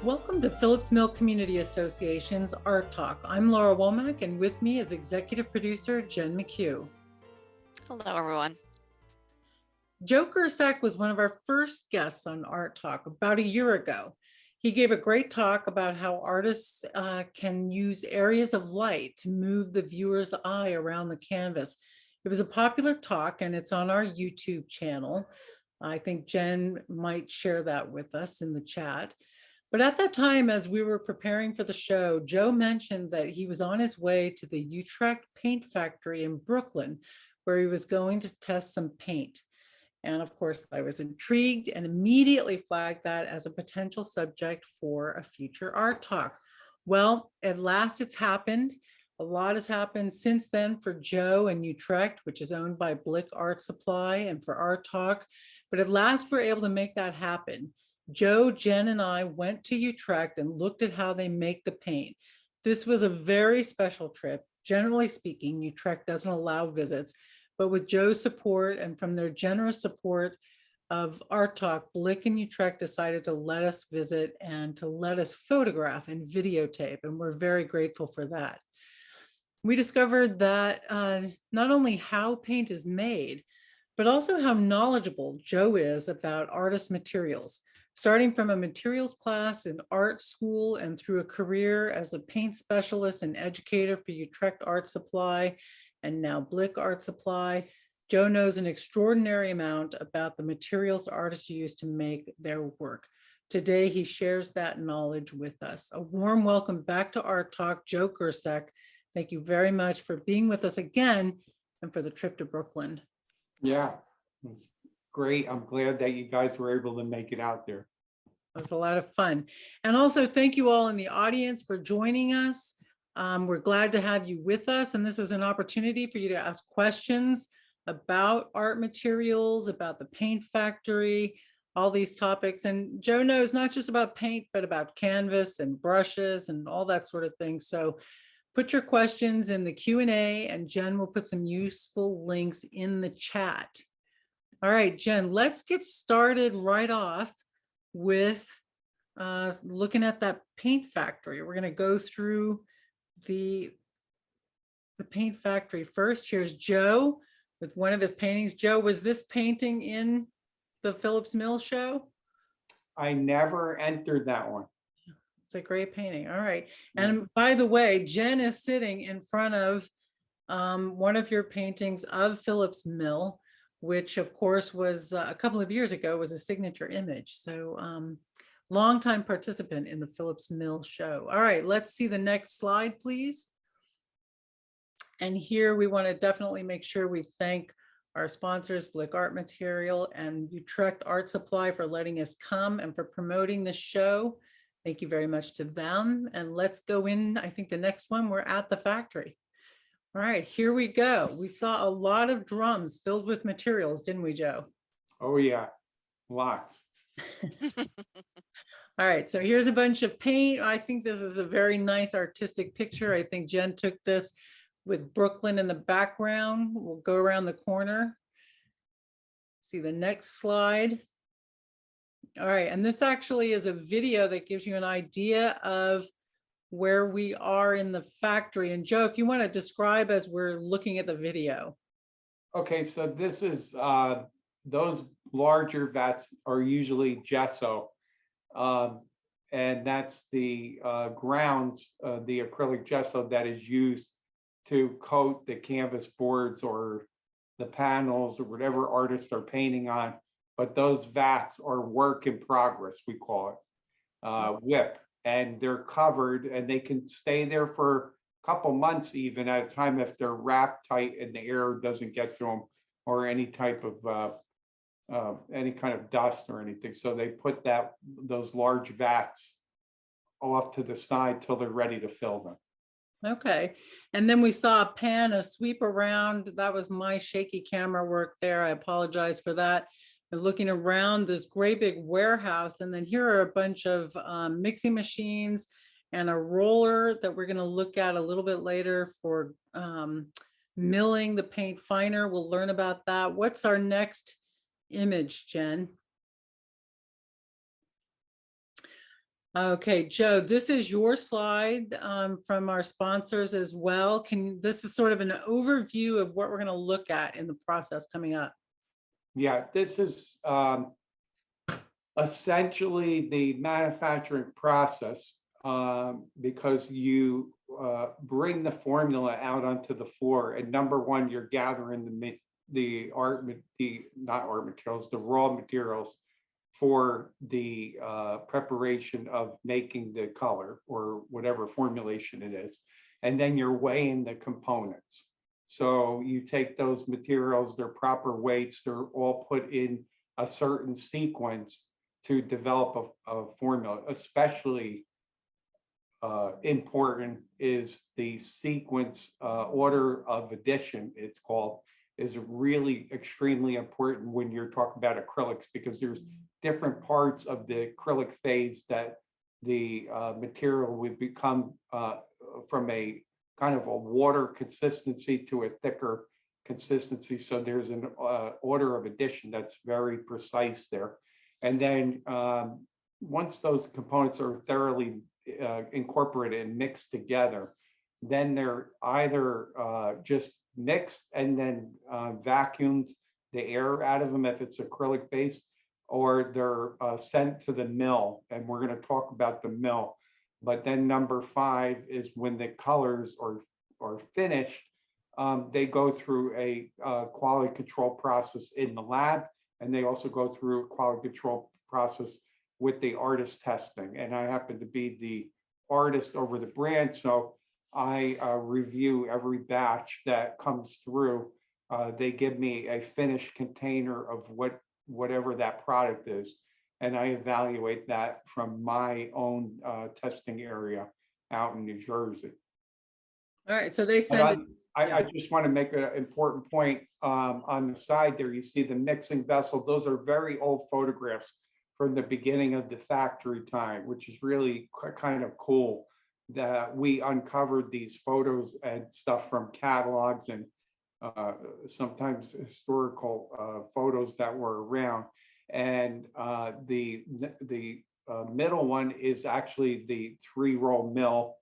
Welcome to Phillips Mill Community Association's Art Talk. I'm Laura Womack, and with me is executive producer Jen McHugh. Hello, everyone. Joe Gyurcsak was one of our first guests on Art Talk about a year ago. He gave a great talk about how artists can use areas of light to move the viewer's eye around the canvas. It was a popular talk, and it's on our YouTube channel. I think Jen might share that with us in the chat. But at that time, as we were preparing for the show, Joe mentioned that he was on his way to the Utrecht Paint Factory in Brooklyn, where he was going to test some paint. And of course, I was intrigued and immediately flagged that as a potential subject for a future Art Talk. Well, at last it's happened. A lot has happened since then for Joe and Utrecht, which is owned by Blick Art Supply, and for Art Talk. But at last we're able to make that happen. Joe, Jen, and I went to Utrecht and looked at how they make the paint. This was a very special trip. Generally speaking, Utrecht doesn't allow visits, but with Joe's support and from their generous support of Art Talk, Blick and Utrecht decided to let us visit and to let us photograph and videotape, and we're very grateful for that. We discovered that not only how paint is made, but also how knowledgeable Joe is about artist materials. Starting from a materials class in art school and through a career as a paint specialist and educator for Utrecht Art Supply and now Blick Art Supply, Joe knows an extraordinary amount about the materials artists use to make their work. Today, he shares that knowledge with us. A warm welcome back to Art Talk, Joe Gyurcsak. Thank you very much for being with us again and for the trip to Brooklyn. Yeah, it's great. I'm glad that you guys were able to make it out there. It was a lot of fun. And also thank you all in the audience for joining us. We're glad to have you with us. And this is an opportunity for you to ask questions about art materials, about the paint factory, all these topics. And Joe knows not just about paint, but about canvas and brushes and all that sort of thing. So put your questions in the Q&A and Jen will put some useful links in the chat. All right, Jen, let's get started right off with looking at that paint factory. We're going to go through the paint factory first. Here's Joe with one of his paintings. Joe, was this painting in the Phillips Mill show? I never entered that one. It's a great painting. All right. And by the way, Jen is sitting in front of one of your paintings of Phillips Mill, which of course was a couple of years ago, was a signature image. So longtime participant in the Phillips Mill show. All right, let's see the next slide, please. And here we want to definitely make sure we thank our sponsors, Blick Art Material and Utrecht Art Supply, for letting us come and for promoting the show. Thank you very much to them. And let's go in, I think the next one, we're at the factory. All right, here we go. We saw a lot of drums filled with materials, didn't we, Joe? Oh yeah, lots. All right, so here's a bunch of paint. I think this is a very nice artistic picture. I think Jen took this with Brooklyn in the background. We'll go around the corner. See the next slide. All right, and this actually is a video that gives you an idea of where we are in the factory. And Joe, if you want to describe as we're looking at the video. Okay, so this is, those larger vats are usually gesso. And that's the grounds, the acrylic gesso that is used to coat the canvas boards or the panels or whatever artists are painting on. But those vats are work in progress, we call it, WIP. And they're covered and they can stay there for a couple months even at a time if they're wrapped tight and the air doesn't get to them or any type of any kind of dust or anything. So they put those large vats off to the side till they're ready to fill them. Okay. And then we saw a pan, a sweep around. That was my shaky camera work there. I apologize for that. We're looking around this great big warehouse. And then here are a bunch of mixing machines and a roller that we're going to look at a little bit later for milling the paint finer. We'll learn about that. What's our next image, Jen? Okay, Joe, this is your slide from our sponsors as well. This is sort of an overview of what we're going to look at in the process coming up. Yeah, this is essentially the manufacturing process, because you bring the formula out onto the floor, and number one, you're gathering the raw materials for the preparation of making the color or whatever formulation it is, and then you're weighing the components. So you take those materials, their proper weights, they're all put in a certain sequence to develop a formula. Especially important is the sequence, order of addition, it's called, is really extremely important when you're talking about acrylics, because there's different parts of the acrylic phase that the material would become from a kind of a water consistency to a thicker consistency. So there's an order of addition that's very precise there. And then once those components are thoroughly incorporated and mixed together, then they're either just mixed and then vacuumed the air out of them if it's acrylic based, or they're sent to the mill. And we're going to talk about the mill. But then number 5 is when the colors are finished, they go through a quality control process in the lab, and they also go through a quality control process with the artist testing. And I happen to be the artist over the brand, so I review every batch that comes through. They give me a finished container of whatever that product is, and I evaluate that from my own testing area out in New Jersey. All right, so they send it. I just want to make an important point. On the side there, you see the mixing vessel. Those are very old photographs from the beginning of the factory time, which is really kind of cool that we uncovered these photos and stuff from catalogs and sometimes historical photos that were around. And the middle one is actually the 3-roll mill,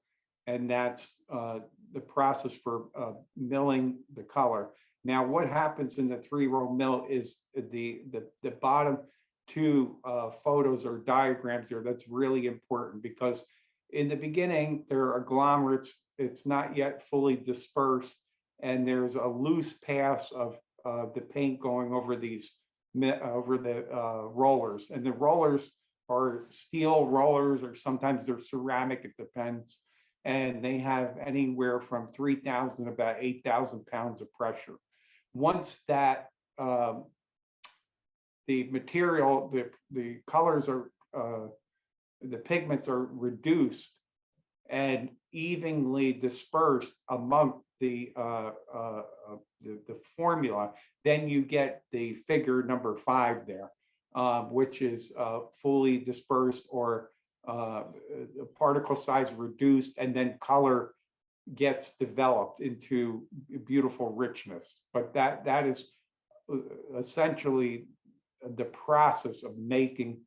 and that's the process for milling the color. Now, what happens in the 3-roll mill is the bottom 2 photos or diagrams there. That's really important, because in the beginning there are agglomerates. It's not yet fully dispersed, and there's a loose pass of the paint going over the rollers, and the rollers are steel rollers, or sometimes they're ceramic, it depends, and they have anywhere from 3,000 to about 8,000 pounds of pressure. Once that the material, the colors are the pigments are reduced and evenly dispersed among the formula, then you get the figure number 5 there, which is fully dispersed, or particle size reduced, and then color gets developed into beautiful richness. But that is essentially the process of making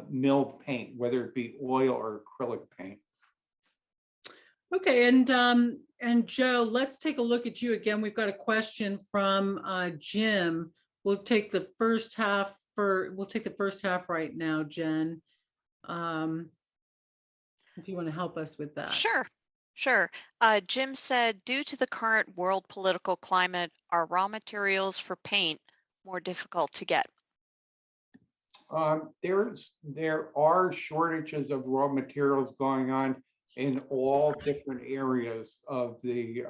milled paint, whether it be oil or acrylic paint. Okay, and Joe, let's take a look at you again. We've got a question from Jim. We'll take the first half right now, Jen. If you want to help us with that. Sure. Jim said, due to the current world political climate, are raw materials for paint more difficult to get? There are shortages of raw materials going on in all different areas of the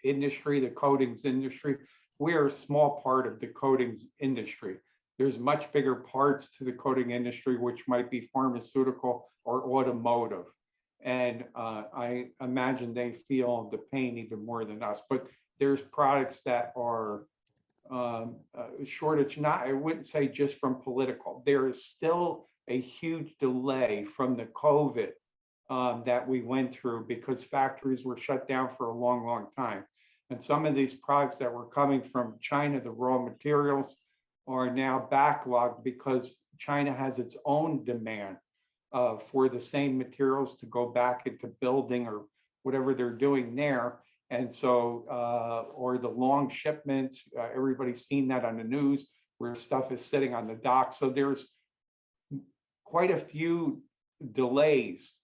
industry, the coatings industry. We're a small part of the coatings industry. There's much bigger parts to the coating industry, which might be pharmaceutical or automotive. And I imagine they feel the pain even more than us. But there's products that are shortage, I wouldn't say just from political. There is still a huge delay from the COVID that we went through, because factories were shut down for a long time. And some of these products that were coming from China, the raw materials, are now backlogged because China has its own demand for the same materials to go back into building or whatever they're doing there. And so, or the long shipments, everybody's seen that on the news where stuff is sitting on the dock. So there's quite a few delays.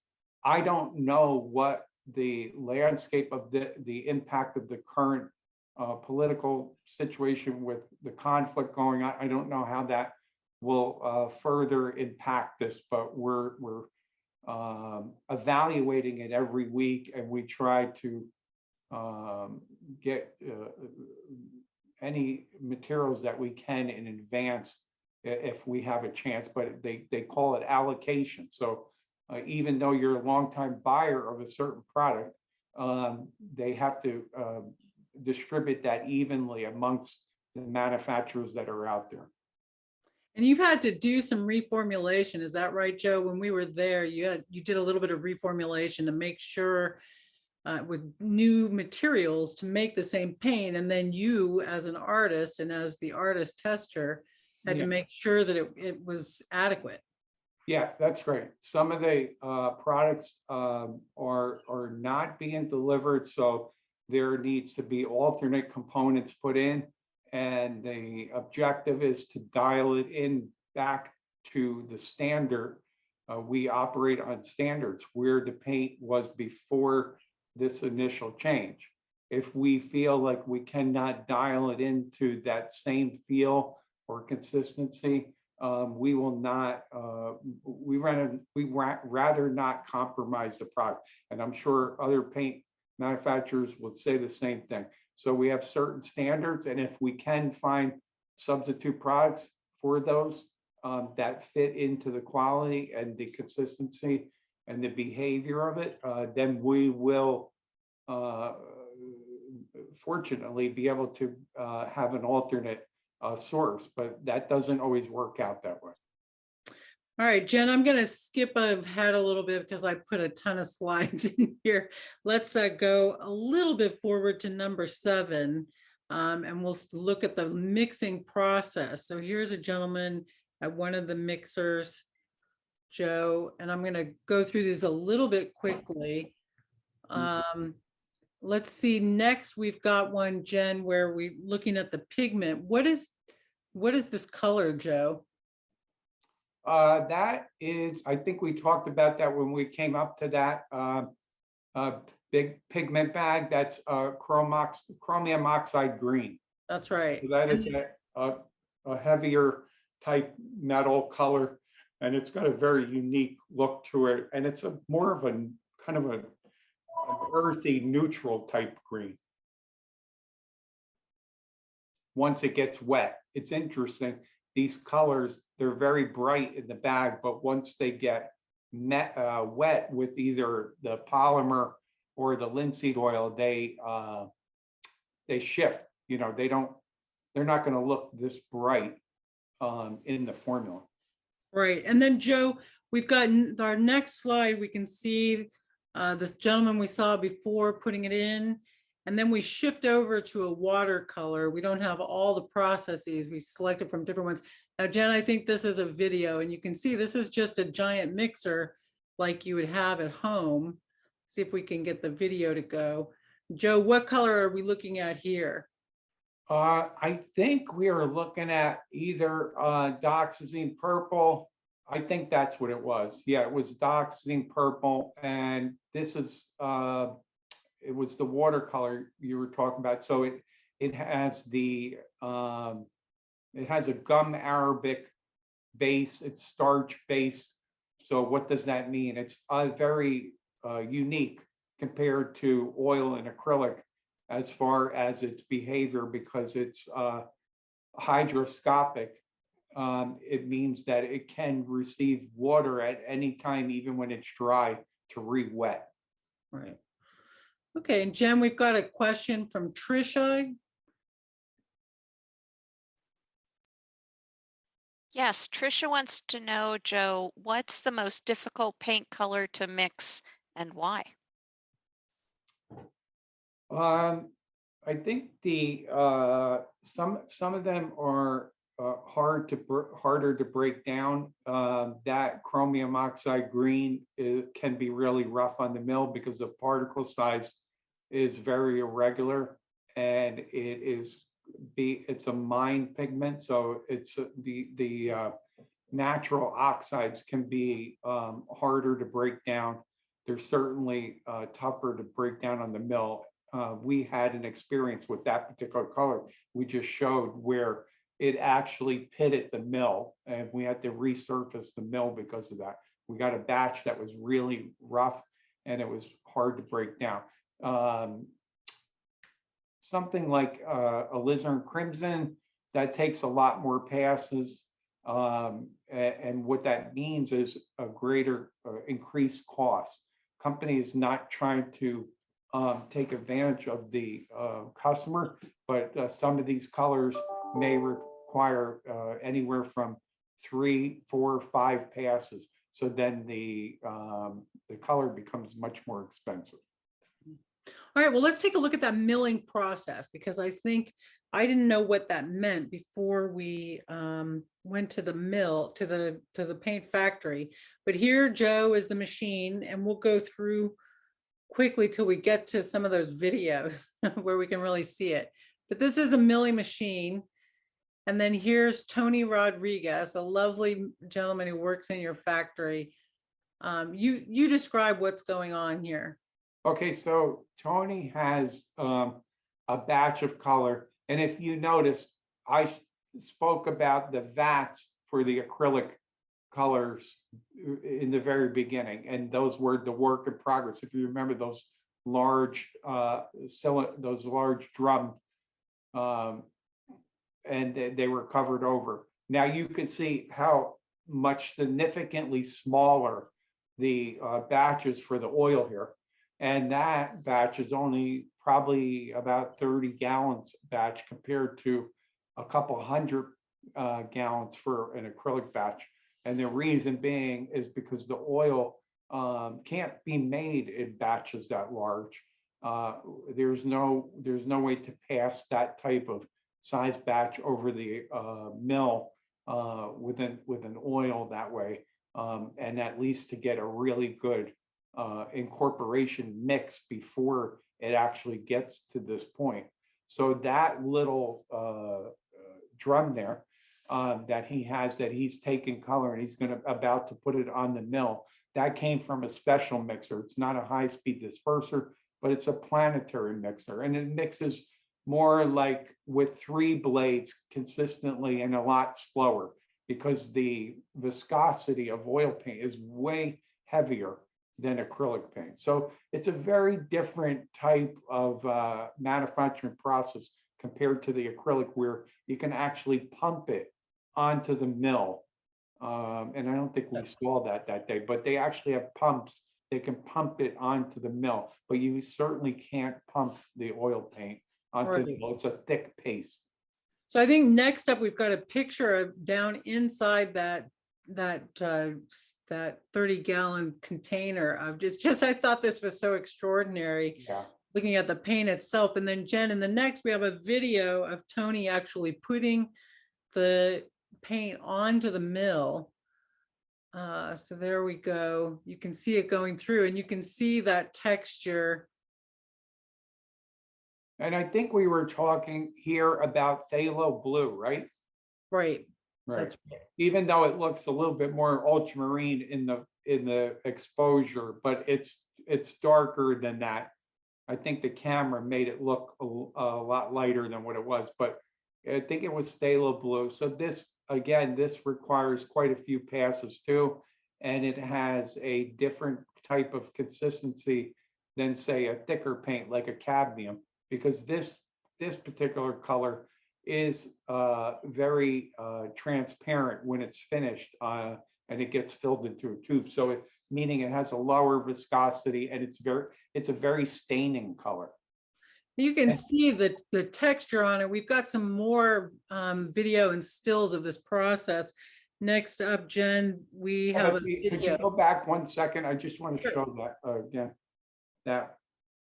I don't know what the landscape of the impact of the current political situation with the conflict going on. I don't know how that will further impact this, but we're evaluating it every week, and we try to get any materials that we can in advance if we have a chance, but they call it allocation. So even though you're a longtime buyer of a certain product, they have to distribute that evenly amongst the manufacturers that are out there. And you've had to do some reformulation, is that right, Joe? When we were there, you did a little bit of reformulation to make sure with new materials to make the same paint, and then you as an artist and as the artist tester had to make sure that it was adequate. Yeah, that's right. Some of the products are not being delivered, so there needs to be alternate components put in, and the objective is to dial it in back to the standard. We operate on standards where the paint was before this initial change. If we feel like we cannot dial it into that same feel or consistency, we will not, we rather not compromise the product. And I'm sure other paint manufacturers would say the same thing. So we have certain standards, and if we can find substitute products for those that fit into the quality and the consistency and the behavior of it, then we will fortunately be able to have an alternate source, but that doesn't always work out that way. All right, Jen, I'm going to skip ahead a little bit because I put a ton of slides in here. Let's go a little bit forward to number 7, and we'll look at the mixing process. So here's a gentleman at one of the mixers, Joe, and I'm going to go through these a little bit quickly. Let's see, next we've got one, Jen, where we're looking at the pigment. What is this color, Joe? That is, I think we talked about that when we came up to that big pigment bag. That's chromium oxide green. That's right. So that is a heavier type metal color, and it's got a very unique look to it. And it's more of a kind of an earthy neutral type green. Once it gets wet, it's interesting. These colors, they're very bright in the bag, but once they get wet with either the polymer or the linseed oil, they shift. You know, they're not going to look this bright in the formula. Right. And then, Joe, we've got our next slide. We can see this gentleman we saw before putting it in. And then we shift over to a watercolor. We don't have all the processes. We selected from different ones. Now, Jen, I think this is a video, and you can see this is just a giant mixer like you would have at home. See if we can get the video to go. Joe, what color are we looking at here? I think we are looking at either dioxazine purple. I think that's what it was. Yeah, it was dioxazine purple, and this is it was the watercolor you were talking about. So it has the it has a gum Arabic base. It's starch based. So what does that mean? It's very unique compared to oil and acrylic as far as its behavior, because it's hydroscopic. It means that it can receive water at any time, even when it's dry, to re-wet. Right. Okay, and Jen, we've got a question from Trisha. Yes, Trisha wants to know, Joe, what's the most difficult paint color to mix and why? I think the some of them are harder to break down. That chromium oxide green can be really rough on the mill because the particle size is very irregular, and it's a mine pigment, so it's the natural oxides can be harder to break down. They're certainly tougher to break down on the mill. We had an experience with that particular color we just showed where it actually pitted the mill, and we had to resurface the mill because of that. We got a batch that was really rough and it was hard to break down. Something like alizarin crimson, that takes a lot more passes. And what that means is a greater increased cost. Companies not trying to take advantage of the customer, but some of these colors may require anywhere from 3, 4, 5 passes. So then the color becomes much more expensive. All right, well, let's take a look at that milling process, because I think I didn't know what that meant before we went to the mill, to the paint factory. But here, Joe is the machine, and we'll go through quickly till we get to some of those videos where we can really see it. But this is a milling machine. And then here's Tony Rodriguez, a lovely gentleman who works in your factory. You describe what's going on here. Okay, so Tony has a batch of color. And if you notice, I spoke about the vats for the acrylic colors in the very beginning, and those were the work in progress. If you remember those large drum, and they were covered over. Now you can see how much significantly smaller the batches for the oil here. And that batch is only probably about 30 gallons batch compared to a couple hundred gallons for an acrylic batch. And the reason being is because the oil can't be made in batches that large. There's no way to pass that type of size batch over the mill with an oil that way, and at least to get a really good incorporation mix before it actually gets to this point. So that little drum there that he's taking color and he's about to put it on the mill, that came from a special mixer. It's not a high-speed disperser, but it's a planetary mixer, and it mixes more like with 3 blades consistently and a lot slower, because the viscosity of oil paint is way heavier than acrylic paint. So it's a very different type of manufacturing process compared to the acrylic, where you can actually pump it onto the mill. And I don't think we saw that day, but they actually have pumps. They can pump it onto the mill, but you certainly can't pump the oil paint onto the mill. It's a thick paste. So I think next up, we've got a picture of down inside that 30-gallon container of just I thought this was so extraordinary. Yeah. Looking at the paint itself. And then Jen, in the next, we have a video of Tony actually putting the paint onto the mill. So there we go. You can see it going through, and you can see that texture. And I think we were talking here about phthalo blue, right? Right. Right. That's right. Even though it looks a little bit more ultramarine in the exposure, but it's darker than that. I think the camera made it look a lot lighter than what it was, but I think it was phthalo blue. So this, again, this requires quite a few passes too, and it has a different type of consistency than, say, a thicker paint like a cadmium, because this particular color is very transparent when it's finished, and it gets filled into a tube. So meaning it has a lower viscosity, and it's a very staining color. You can see the texture on it. We've got some more video and stills of this process. Next up, Jen, we have a video. Could you go back 1 second? I just want to show that again.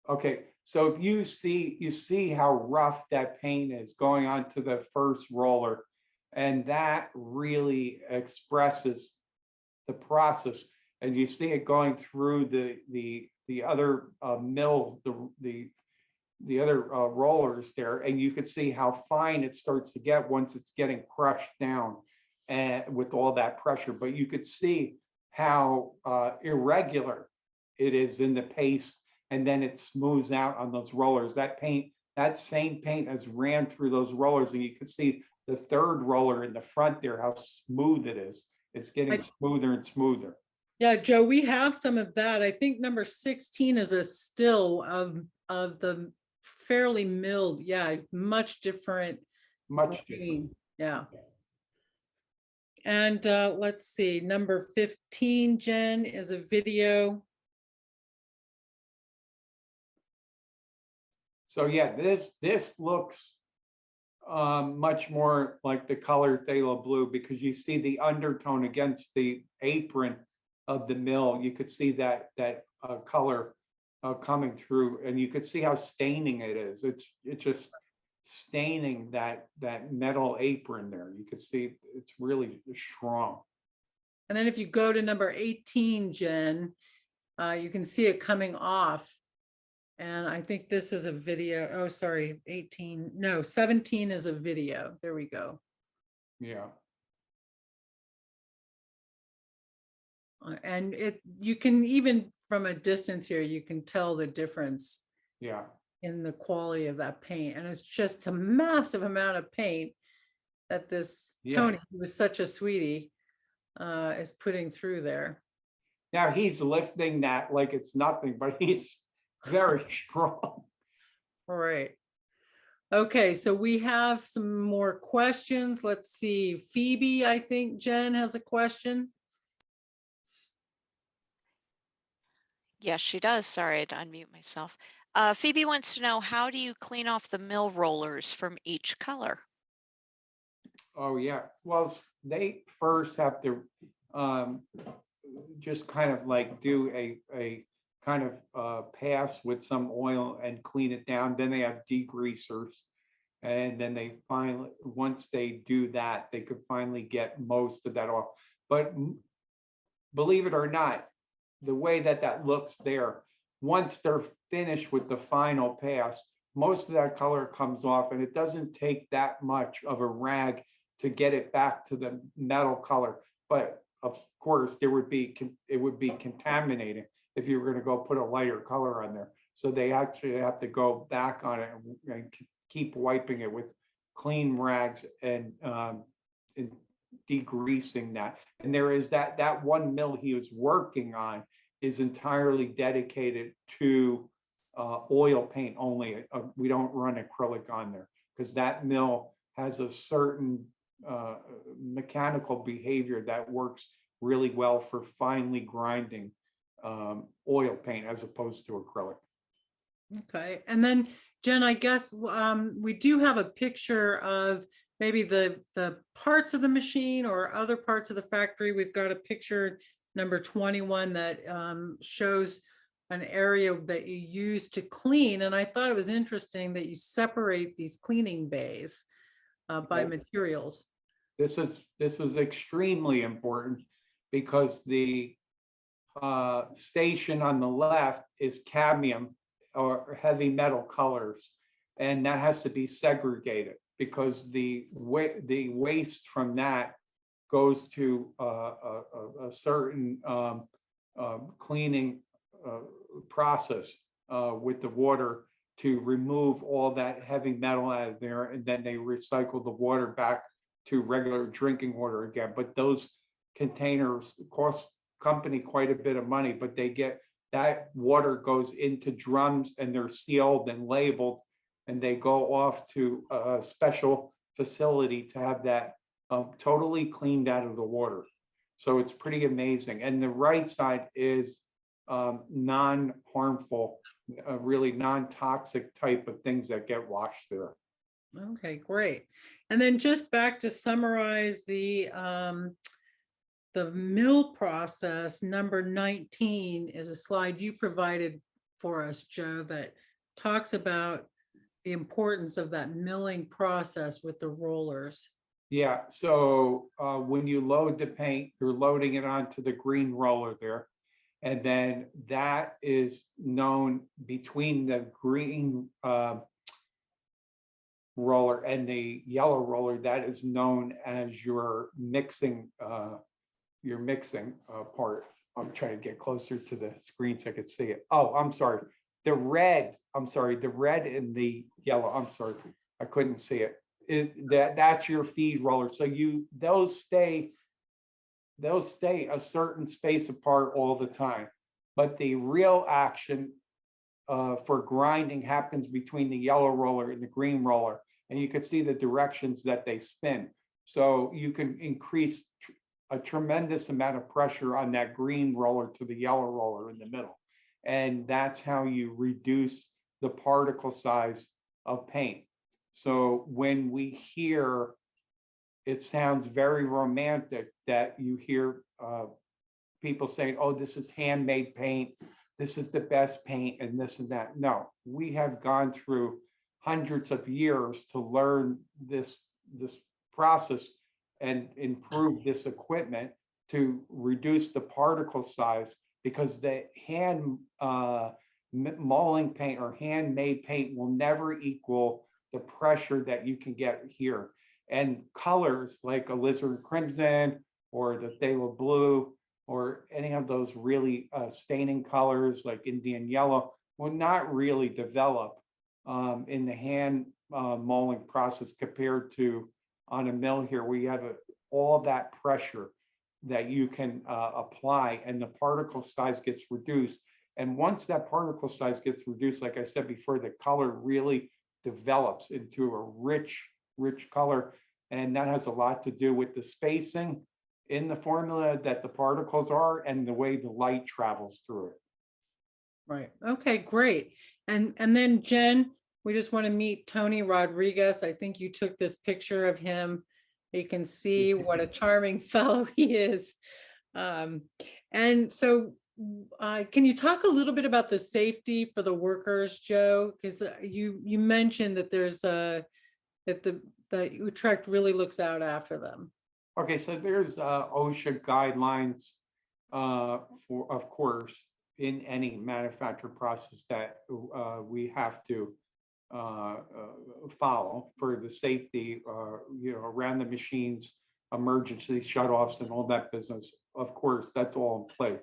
Okay, so if you see how rough that paint is going onto the first roller, And that really expresses the process. And you see it going through the other mill, the other rollers there, and you could see how fine it starts to get once it's getting crushed down and with all that pressure. But you could see how irregular it is in the paste, and then it smooths out on those rollers. That paint, that same paint has ran through those rollers, and you can see the third roller in the front there, how smooth it is. It's getting smoother and smoother. Yeah, Joe, we have some of that. I think number 16 is a still of the fairly milled. Yeah, much different. Much different. green. Yeah. And let's see, number 15, Jen, is a video. So yeah, this looks much more like the color phthalo blue, because you see the undertone against the apron of the mill. You could see that color coming through, and you could see how staining it is. It's just staining that metal apron there. You could see it's really strong. And then if you go to number 18, Jen, you can see it coming off. And I think this is a video. Oh, sorry, 18. No, 17 is a video. There we go. Yeah. And you can, even from a distance here, you can tell the difference. Yeah. In the quality of that paint. And it's just a massive amount of paint that this Tony, who was such a sweetie, is putting through there. Now he's lifting that like it's nothing, but he's very strong. All right. Okay, so we have some more questions. Let's see. Phoebe, I think Jen has a question. Yes, she does. Sorry, I had to unmute myself. Phoebe wants to know, how do you clean off the mill rollers from each color? Oh yeah. Well, they first have to just kind of like do a kind of pass with some oil and clean it down. Then they have degreasers, and then they finally, once they do that, they could finally get most of that off. But believe it or not, the way that looks there, once they're finished with the final pass, most of that color comes off, and it doesn't take that much of a rag to get it back to the metal color. But of course, it would be contaminating if you were going to go put a lighter color on there. So they actually have to go back on it and keep wiping it with clean rags and degreasing that. And there is that one mill he was working on is entirely dedicated to oil paint only. We don't run acrylic on there because that mill has a certain mechanical behavior that works really well for finely grinding oil paint as opposed to acrylic. Okay, and then Jen, I guess we do have a picture of maybe the parts of the machine or other parts of the factory. We've got a picture number 21 that shows an area that you use to clean. And I thought it was interesting that you separate these cleaning bays by materials. This is extremely important because the station on the left is cadmium or heavy metal colors, and that has to be segregated because the waste from that goes to a certain cleaning process with the water to remove all that heavy metal out of there, and then they recycle the water back to regular drinking water again. But those containers cost company quite a bit of money, but they get that water goes into drums and they're sealed and labeled, and they go off to a special facility to have that totally cleaned out of the water. So it's pretty amazing. And the right side is non-harmful, really non-toxic type of things that get washed there. Okay, great. And then just back to summarize the mill process, number 19 is a slide you provided for us, Joe, that talks about the importance of that milling process with the rollers. Yeah, so when you load the paint, you're loading it onto the green roller there. And then that is known between the green roller and the yellow roller, that is known as your mixing part. I'm trying to get closer to the screen so I could see it. Oh, I'm sorry. The red and the yellow, I'm sorry, I couldn't see it. That's your feed roller. So those stay a certain space apart all the time. But the real action for grinding happens between the yellow roller and the green roller. And you can see the directions that they spin. So you can increase a tremendous amount of pressure on that green roller to the yellow roller in the middle. And that's how you reduce the particle size of paint. So when we hear, it sounds very romantic that you hear people saying, oh, this is handmade paint, this is the best paint, and this and that. No, we have gone through hundreds of years to learn this process and improve this equipment to reduce the particle size, because the hand molding paint or handmade paint will never equal the pressure that you can get here. And colors like alizarin crimson or the phthalo blue or any of those really staining colors like Indian yellow will not really develop in the hand molding process compared to on a mill here, where you have all that pressure that you can apply and the particle size gets reduced. And once that particle size gets reduced, like I said before, the color really develops into a rich color. And that has a lot to do with the spacing in the formula that the particles are and the way the light travels through it. Right. Okay, great. And then Jen, we just want to meet Tony Rodriguez. I think you took this picture of him. You can see what a charming fellow he is. And so can you talk a little bit about the safety for the workers, Joe? Because you mentioned that there's that Utrecht really looks out after them. Okay, so there's OSHA guidelines for, of course, in any manufacturing process that we have to follow for the safety, around the machines, emergency shutoffs and all that business. Of course, that's all in play.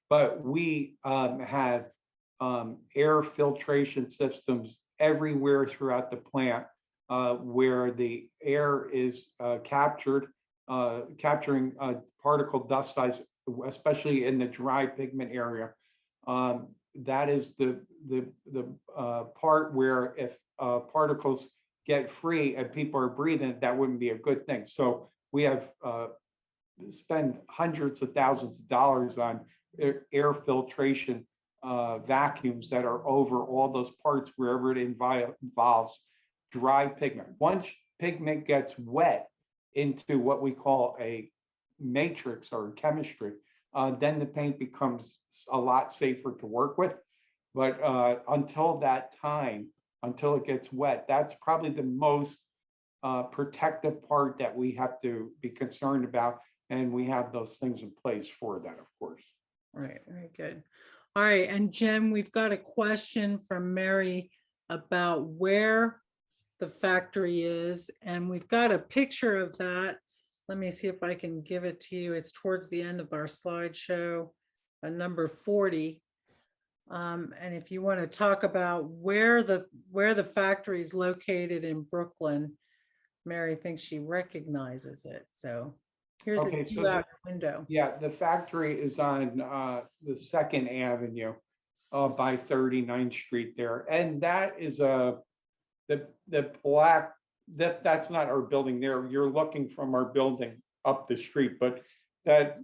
But we have air filtration systems everywhere throughout the plant where the air is capturing particle dust size, especially in the dry pigment area. That is the part where if particles get free and people are breathing, that wouldn't be a good thing. So we have spend hundreds of thousands of dollars on air filtration vacuums that are over all those parts wherever it involves dry pigment. Once pigment gets wet into what we call a matrix or chemistry, then the paint becomes a lot safer to work with. But until that time, until it gets wet, that's probably the most protective part that we have to be concerned about. And we have those things in place for that, of course. Right, very good. All right, and Jim, we've got a question from Mary about where the factory is, and we've got a picture of that. Let me see if I can give it to you. It's towards the end of our slideshow, number 40. And if you want to talk about where the factory is located in Brooklyn, Mary thinks she recognizes it. So here's a view out the window. Yeah, the factory is on the 2nd Avenue by 39th Street there. And that is the black, that's not our building there. You're looking from our building up the street, but that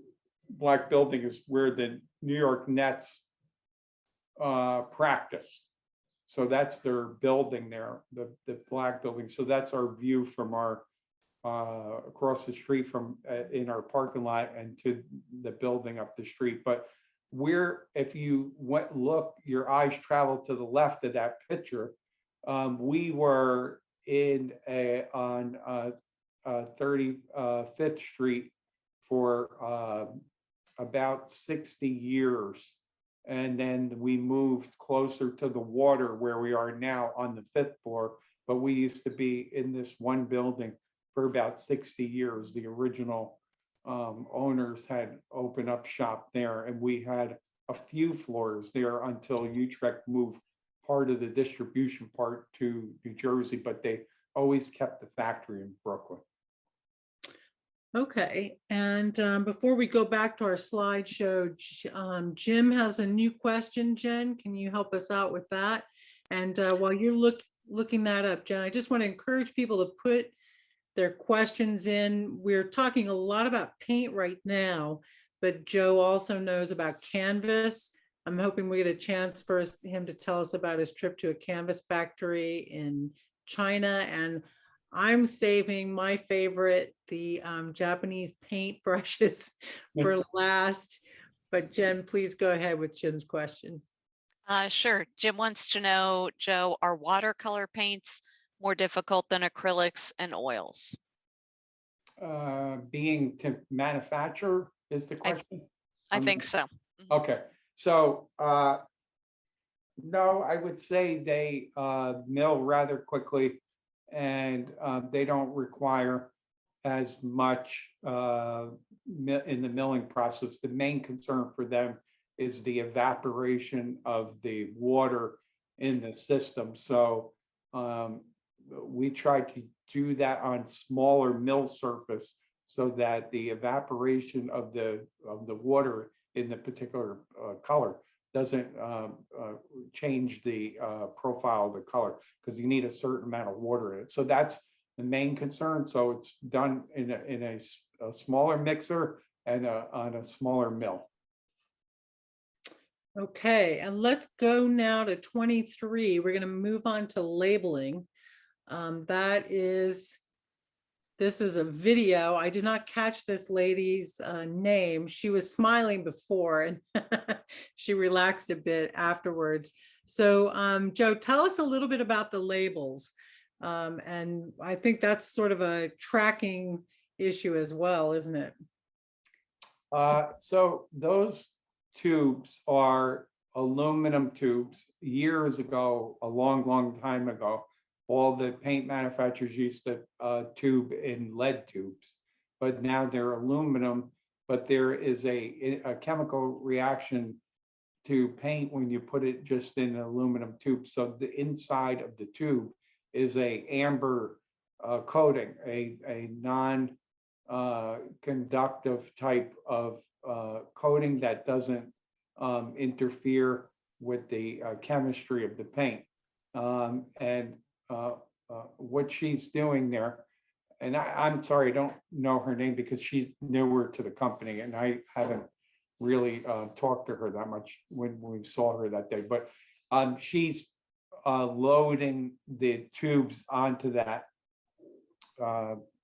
black building is where the New York Nets practice. So that's their building there, the black building. So that's our view from our across the street from in our parking lot and to the building up the street. But if you look, your eyes travel to the left of that picture. We were on 35th Street for about 60 years. And then we moved closer to the water where we are now on the 5th floor. But we used to be in this one building for about 60 years. The original owners had opened up shop there, and we had a few floors there until Utrecht moved part of the distribution part to New Jersey, but they always kept the factory in Brooklyn. Okay, and before we go back to our slideshow, Jim has a new question. Jen, can you help us out with that? And while you're looking that up, Jen, I just want to encourage people to put their questions in. We're talking a lot about paint right now, but Joe also knows about canvas. I'm hoping we get a chance for him to tell us about his trip to a canvas factory in China. And I'm saving my favorite, the Japanese paint brushes for last. But Jen, please go ahead with Jen's question. Sure. Jim wants to know, Joe, are watercolor paints more difficult than acrylics and oils? Being to manufacture is the question? I think so. Okay, so no, I would say they mill rather quickly, and they don't require as much in the milling process. The main concern for them is the evaporation of the water in the system. So we try to do that on smaller mill surface so that the evaporation of the water in the particular color doesn't change the profile of the color, because you need a certain amount of water in it. So that's the main concern. So it's done in a smaller mixer and on a smaller mill. Okay, and let's go now to 23. We're going to move on to labeling. This is a video. I did not catch this lady's name. She was smiling before and she relaxed a bit afterwards. So Joe, tell us a little bit about the labels. And I think that's sort of a tracking issue as well, isn't it? So those tubes are aluminum tubes. Years ago, a long time ago, all the paint manufacturers used to tube in lead tubes, but now they're aluminum. But there is a chemical reaction to paint when you put it just in an aluminum tube. So the inside of the tube is a amber coating, a non-conductive type of coating that doesn't interfere with the chemistry of the paint. What she's doing there, and I'm sorry, I don't know her name because she's newer to the company and I haven't really talked to her that much when we saw her that day, but she's loading the tubes onto that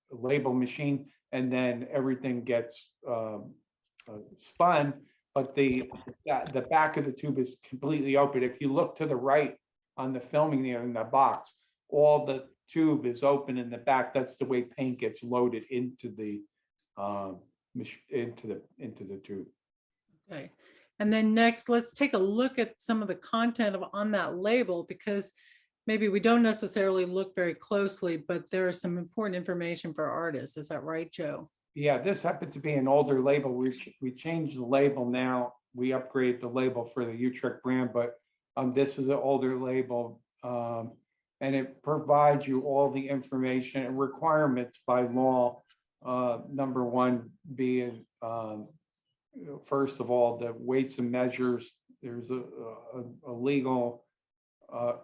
label machine, and then everything gets spun, but the back of the tube is completely open. If you look to the right on the filming there in the box, all the tube is open in the back. That's the way paint gets loaded into the tube. Okay. And then next, let's take a look at some of the content on that label, because maybe we don't necessarily look very closely, but there is some important information for artists. Is that right, Joe? Yeah, this happened to be an older label. We changed the label now. We upgraded the label for the Utrecht brand, but this is an older label, and it provides you all the information and requirements by law. Number one being, first of all, the weights and measures. There's a legal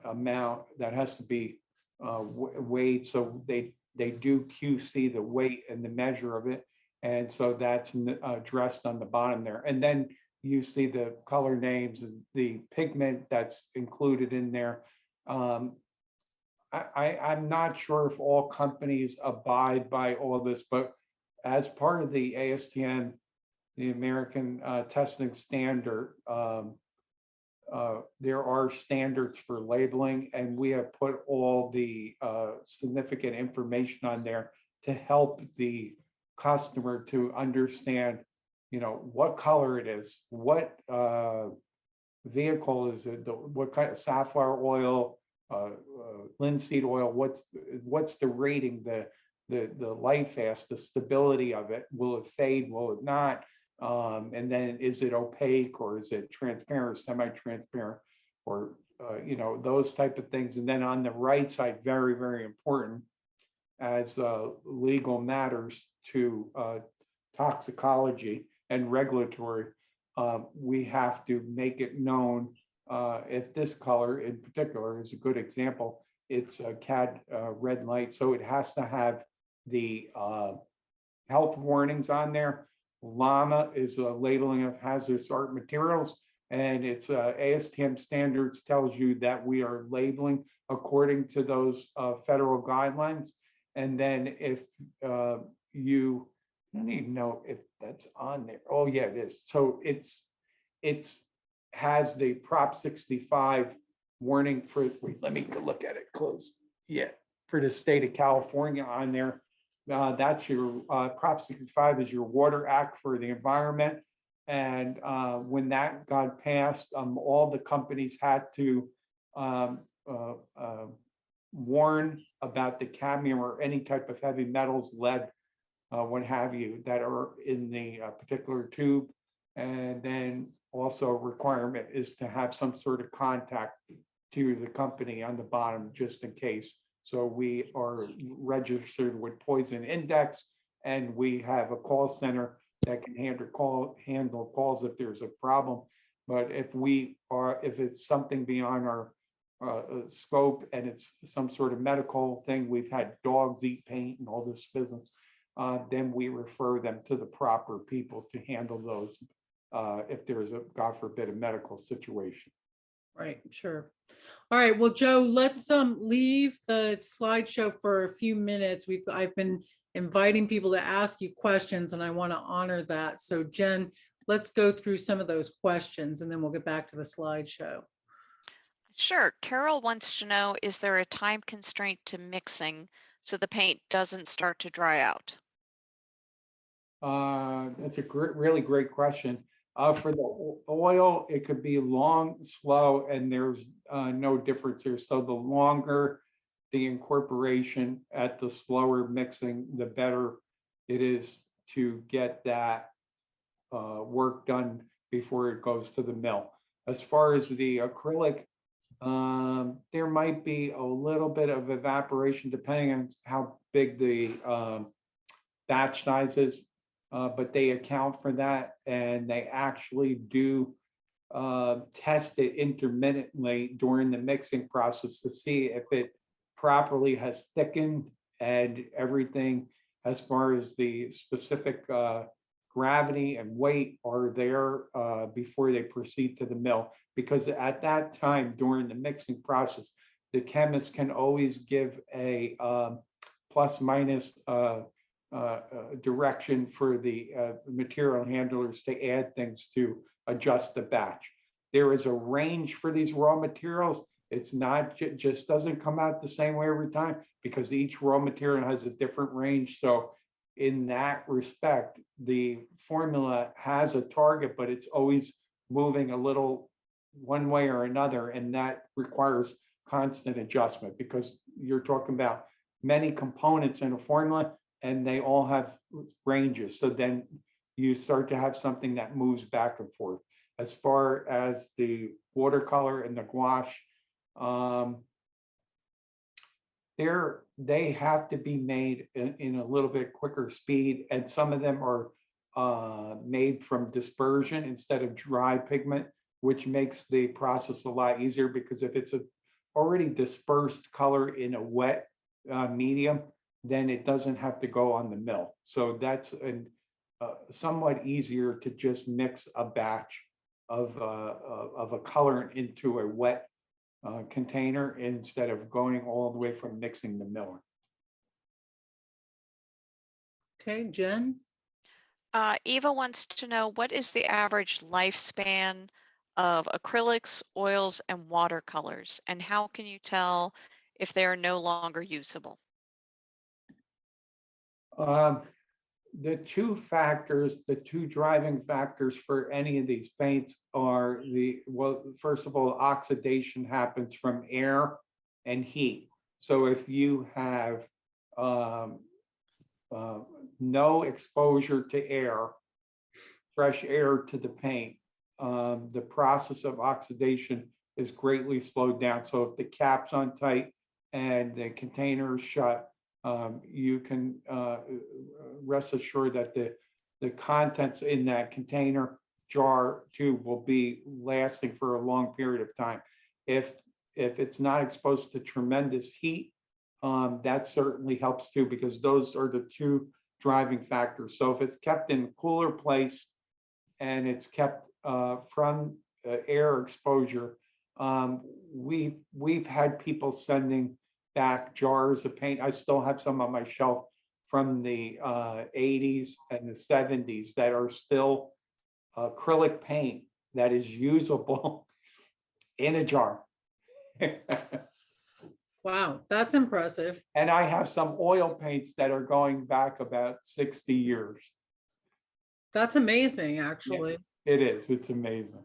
amount that has to be weighed, so they do QC the weight and the measure of it, and so that's addressed on the bottom there. And then you see the color names and the pigment that's included in there. I'm not sure if all companies abide by all this, but as part of the ASTM, the American testing standard, there are standards for labeling, and we have put all the significant information on there to help the customer to understand, what color it is, what vehicle is it, what kind of safflower oil, linseed oil, what's the rating, the light fast, the stability of it, will it fade, will it not? And then is it opaque, or is it transparent, semi-transparent, or those type of things. And then on the right side, very, very important, as legal matters to toxicology and regulatory, we have to make it known if this color in particular is a good example. It's a CAD red light, so it has to have the health warnings on there. LAMA is a labeling of hazardous art materials, and it's ASTM standards tells you that we are labeling according to those federal guidelines. And then if you don't even know if that's on there. Oh yeah, it is. So it's has the Prop 65 warning for, wait, let me go look at it close. Yeah, for the state of California on there. That's your Prop 65 is your Water Act for the environment. And when that got passed, all the companies had to warn about the cadmium or any type of heavy metals, lead, what have you, that are in the particular tube. And then also a requirement is to have some sort of contact to the company on the bottom, just in case. So we are registered with Poison Index, and we have a call center that can handle calls if there's a problem. But if it's something beyond our scope and it's some sort of medical thing, we've had dogs eat paint and all this business, then we refer them to the proper people to handle those if there's a, God forbid, a medical situation. Right, sure. All right, well, Joe, let's leave the slideshow for a few minutes. I've been inviting people to ask you questions, and I want to honor that. So Jen, let's go through some of those questions, and then we'll get back to the slideshow. Sure. Carol wants to know, is there a time constraint to mixing so the paint doesn't start to dry out? That's a really great question. For the oil, it could be long, slow, and there's no difference here. So the longer the incorporation at the slower mixing, the better it is to get that work done before it goes to the mill. As far as the acrylic, there might be a little bit of evaporation depending on how big the batch size is. But they account for that, and they actually do test it intermittently during the mixing process to see if it properly has thickened and everything as far as the specific gravity and weight are there before they proceed to the mill. Because at that time during the mixing process, the chemist can always give a plus minus direction for the material handlers to add things to adjust the batch. There is a range for these raw materials. It's not just doesn't come out the same way every time, because each raw material has a different range. So in that respect, the formula has a target, but it's always moving a little one way or another, and that requires constant adjustment because you're talking about many components in a formula, and they all have ranges. So then you start to have something that moves back and forth. As far as the watercolor and the gouache, they have to be made in a little bit quicker speed, and some of them are made from dispersion instead of dry pigment, which makes the process a lot easier, because if it's a already dispersed color in a wet medium, then it doesn't have to go on the mill. So that's somewhat easier to just mix a batch of a color into a wet container instead of going all the way from mixing the milling. Okay, Jen? Eva wants to know, what is the average lifespan of acrylics, oils, and watercolors, and how can you tell if they are no longer usable? Um, the the two driving factors for any of these paints are well, first of all, oxidation happens from air and heat. So if you have um, no exposure to air, fresh air to the paint, the process of oxidation is greatly slowed down. So if the cap's on tight and the container is shut, you can rest assured that the contents in that container, jar, tube will be lasting for a long period of time. If it's not exposed to tremendous heat, that certainly helps too, because those are the two driving factors. So if it's kept in a cooler place and it's kept from air exposure, we've had people sending back jars of paint. I still have some on my shelf from the 80s and the 70s that are still acrylic paint that is usable in a jar. Wow, that's impressive. And I have some oil paints that are going back about 60 years. That's amazing, actually. It is, it's amazing.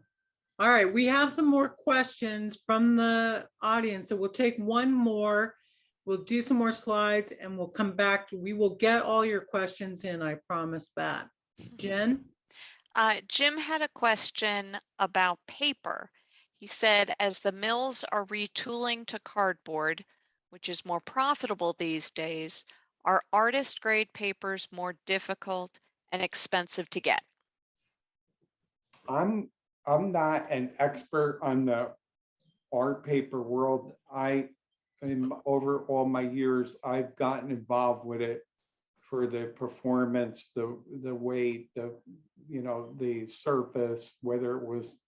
All right, we have some more questions from the audience, so we'll take one more. We'll do some more slides and we'll come back. We will get all your questions in, I promise that. Jen? Jim had a question about paper. He said, as the mills are retooling to cardboard, which is more profitable these days, are artist grade papers more difficult and expensive to get? I'm not an expert on the art paper world. Over all my years, I've gotten involved with it for the performance, the weight, the surface, whether it was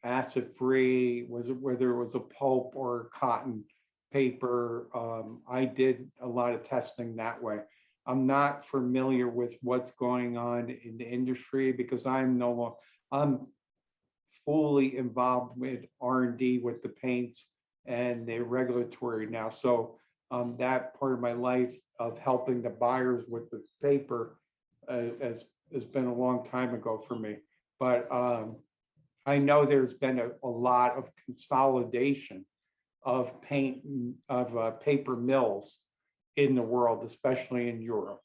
acid free, whether it was a pulp or cotton paper. I did a lot of testing that way. I'm not familiar with what's going on in the industry because I'm fully involved with R&D with the paints and the regulatory now. So that part of my life of helping the buyers with the paper has been a long time ago for me. But I know there's been a lot of consolidation of paper mills in the world, especially in Europe.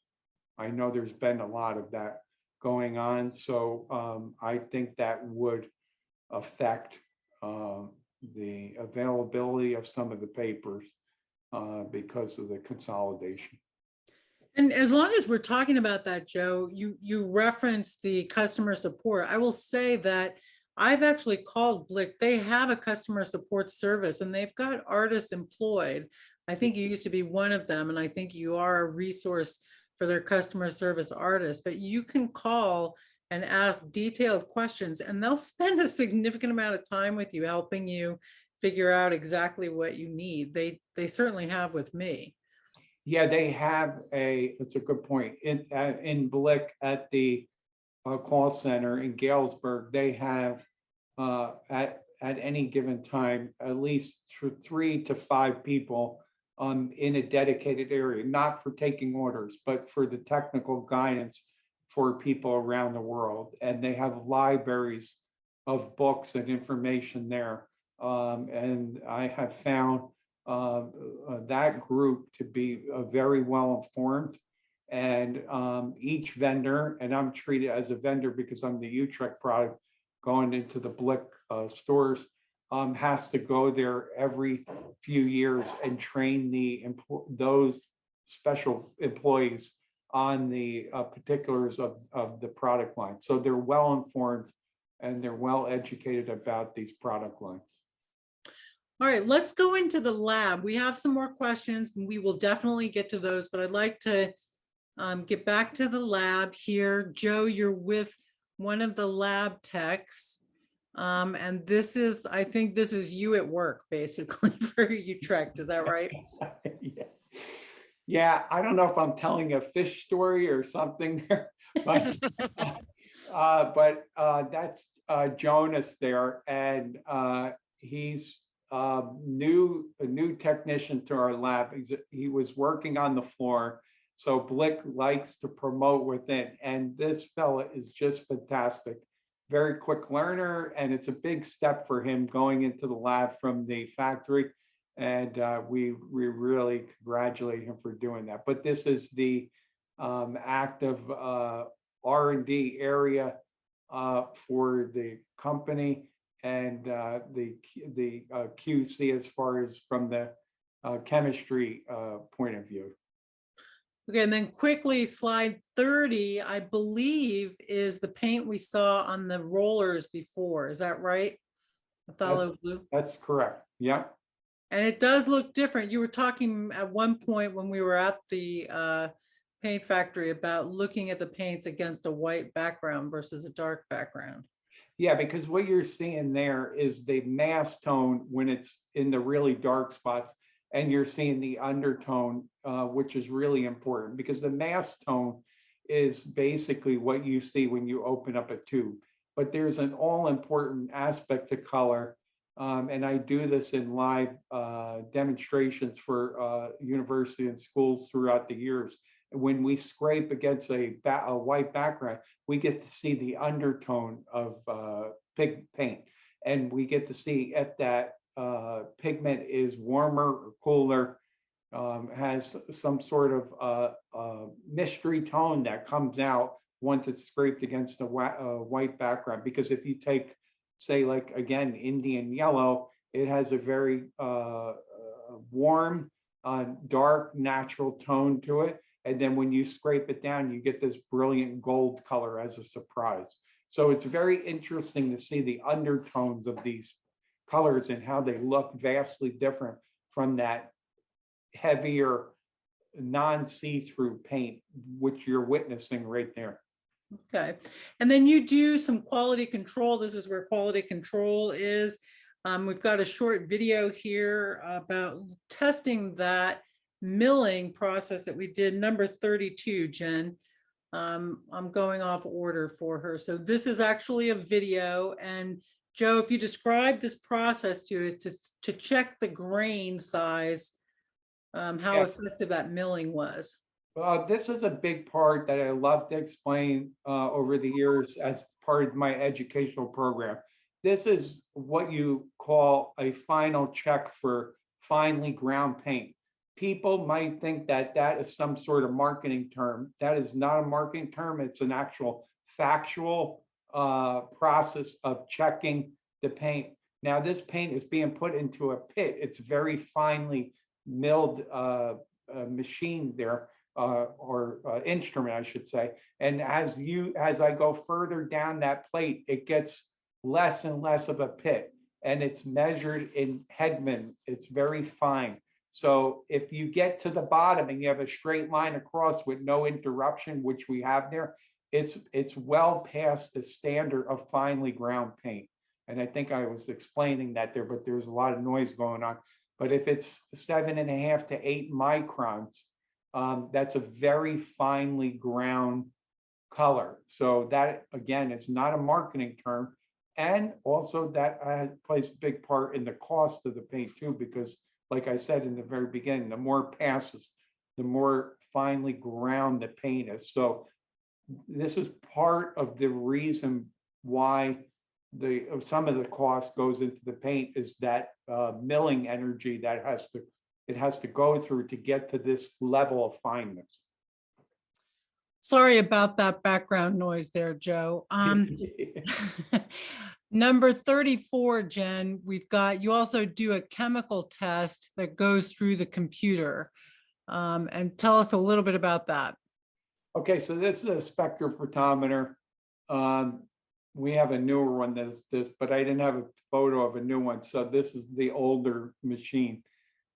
I know there's been a lot of that going on. So I think that would affect the availability of some of the papers because of the consolidation. And as long as we're talking about that, Joe, you referenced the customer support. I will say that I've actually called Blick. They have a customer support service and they've got artists employed. I think you used to be one of them, and I think you are a resource for their customer service artists, but you can call and ask detailed questions and they'll spend a significant amount of time with you, helping you figure out exactly what you need. They certainly have with me. Yeah, they have it's a good point. In Blick at the call center in Galesburg, they have at any given time, at least 3 to 5 people in a dedicated area, not for taking orders, but for the technical guidance for people around the world. And they have libraries of books and information there. And I have found that group to be very well informed. And each vendor, and I'm treated as a vendor because I'm the Utrecht product going into the Blick stores, has to go there every few years and train those special employees on the particulars of the product line. So they're well informed and they're well educated about these product lines. All right, let's go into the lab. We have some more questions and we will definitely get to those, but I'd like to get back to the lab here. Joe, you're with one of the lab techs. And this is, I think this is you at work basically for Utrecht, is that right? Yeah, I don't know if I'm telling a fish story or something there, but, that's Jonas there, and he's a new technician to our lab. He was working on the floor So Blick likes to promote within, and this fella is just fantastic. Very quick learner, and it's a big step for him going into the lab from the factory. And we really congratulate him for doing that. But this is the active R&D area for the company, and the QC as far as from the chemistry point of view. Okay, and then quickly, slide 30, I believe, is the paint we saw on the rollers before. Is that right? Phthalo blue. That's correct. Yeah. And it does look different. You were talking at one point when we were at the paint factory about looking at the paints against a white background versus a dark background. Yeah, because what you're seeing there is the mass tone when it's in the really dark spots, and you're seeing the undertone, which is really important, because the mass tone is basically what you see when you open up a tube. But there's an all-important aspect to color, and I do this in live demonstrations for university and schools throughout the years. When we scrape against a white background, we get to see the undertone of pig paint, and we get to see if that pigment is warmer or cooler, has some sort of mystery tone that comes out once it's scraped against a white background. Because if you take, say, like, again, Indian yellow, it has a very warm, dark, natural tone to it. And then when you scrape it down, you get this brilliant gold color as a surprise. So it's very interesting to see the undertones of these colors and how they look vastly different from that heavier, non-see-through paint, which you're witnessing right there. Okay, and then you do some quality control. This is where quality control is. We've got a short video here about testing that milling process that we did, number 32, Jen. I'm going off order for her. So this is actually a video. And Joe, if you describe this process to it to check the grain size, how effective that milling was. This is a big part that I love to explain over the years as part of my educational program. This is what you call a final check for finely ground paint. People might think that that is some sort of marketing term. That is not a marketing term. It's an actual factual process of checking the paint. Now, this paint is being put into a pit. It's very finely milled machine there, or instrument, I should say. And as I go further down that plate, it gets less and less of a pit, and it's measured in Hegman. It's very fine. So if you get to the bottom and you have a straight line across with no interruption, which we have there, it's well past the standard of finely ground paint. And I think I was explaining that there, but there's a lot of noise going on. But if it's 7.5 to 8 microns, that's a very finely ground color. So that, again, it's not a marketing term. And also that plays a big part in the cost of the paint too, because like I said in the very beginning, the more passes, the more finely ground the paint is. So this is part of the reason why some of the cost goes into the paint, is that milling energy that it has to go through to get to this level of fineness. Sorry about that background noise there, Joe. Number 34, Jen, you also do a chemical test that goes through the computer. And tell us a little bit about that. Okay, so this is a spectrophotometer. We have a newer one that's this, but I didn't have a photo of a new one. So this is the older machine.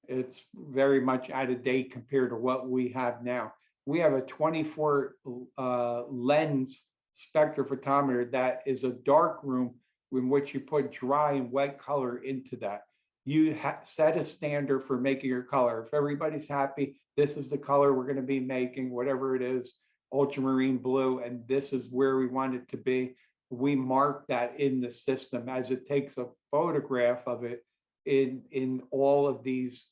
It's very much out of date compared to what we have now. We have a 24 lens spectrophotometer that is a dark room in which you put dry and wet color into that. You set a standard for making your color. If everybody's happy, this is the color we're going to be making, whatever it is, ultramarine blue, and this is where we want it to be. We mark that in the system as it takes a photograph of it in all of these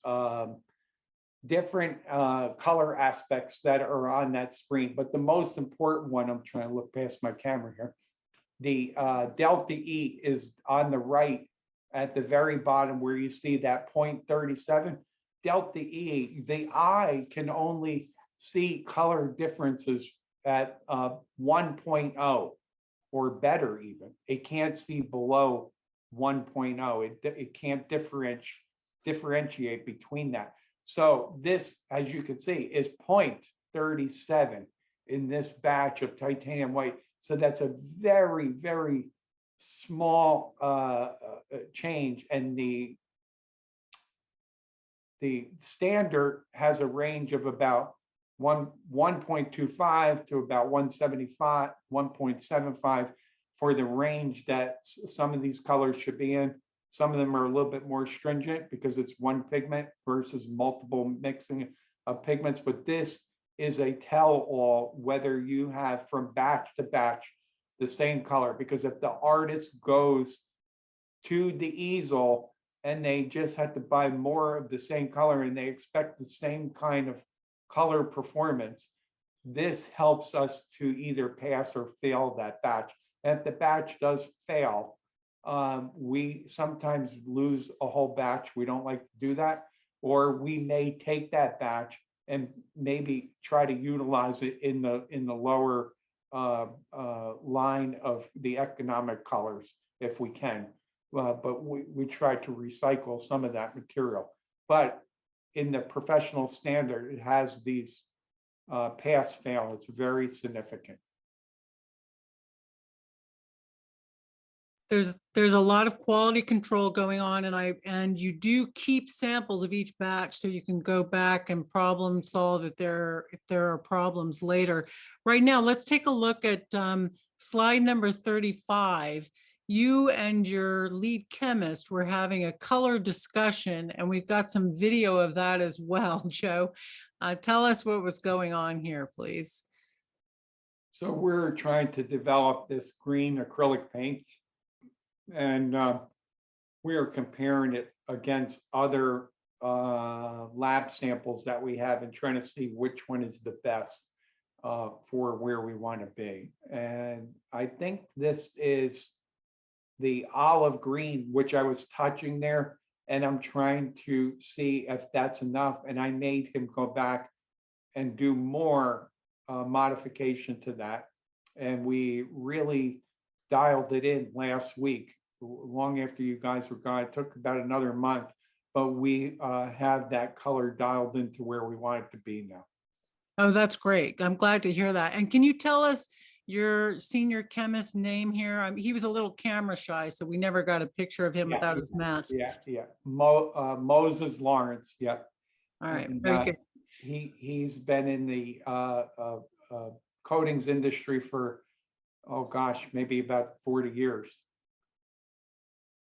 different color aspects that are on that screen. But the most important one, I'm trying to look past my camera here. The delta E is on the right at the very bottom where you see that 0.37. Delta E, the eye can only see color differences at 1.0 or better even. It can't see below 1.0. It can't differentiate between that. So this, as you can see, is 0.37 in this batch of titanium white. So that's a very, very small change. And the standard has a range of about 1.25 to about 175, 1.75 for the range that some of these colors should be in. Some of them are a little bit more stringent because it's one pigment versus multiple mixing of pigments, but this is a tell-all whether you have from batch to batch the same color, because if the artist goes to the easel and they just have to buy more of the same color and they expect the same kind of color performance, this helps us to either pass or fail that batch. And if the batch does fail, we sometimes lose a whole batch. We don't like to do that, or we may take that batch and maybe try to utilize it in the lower line of the economic colors if we can. But we try to recycle some of that material. But in the professional standard, it has these pass fail. It's very significant. There's a lot of quality control going on, and you do keep samples of each batch so you can go back and problem solve if there are problems later. Right now, let's take a look at slide number 35. You and your lead chemist were having a color discussion, and we've got some video of that as well. Joe, tell us what was going on here, please. So we're trying to develop this green acrylic paint, and we are comparing it against other lab samples that we have and trying to see which one is the best for where we want to be. And I think this is the olive green, which I was touching there, and I'm trying to see if that's enough. And I made him go back and do more modification to that. And we really dialed it in last week, long after you guys were gone. It took about another month, but we have that color dialed into where we want it to be now. Oh, that's great. I'm glad to hear that. And can you tell us your senior chemist's name here? He was a little camera shy, so we never got a picture of him without his mask. Yeah. Moses Lawrence. Yep. All right, And, very good. He's been in the coatings industry for, oh gosh, maybe about 40 years.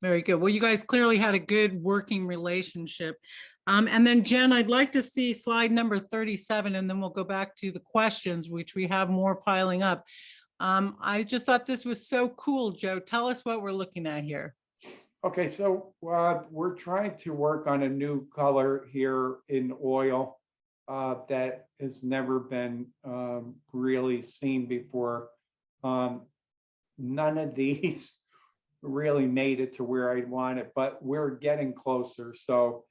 Very good. Well, you guys clearly had a good working relationship. And then Jen, I'd like to see slide number 37, and then we'll go back to the questions, which we have more piling up. I just thought this was so cool, Joe. Tell us what we're looking at here. Okay, so we're trying to work on a new color here in oil that has never been really seen before. None of these really made it to where I'd want it, but we're getting closer. So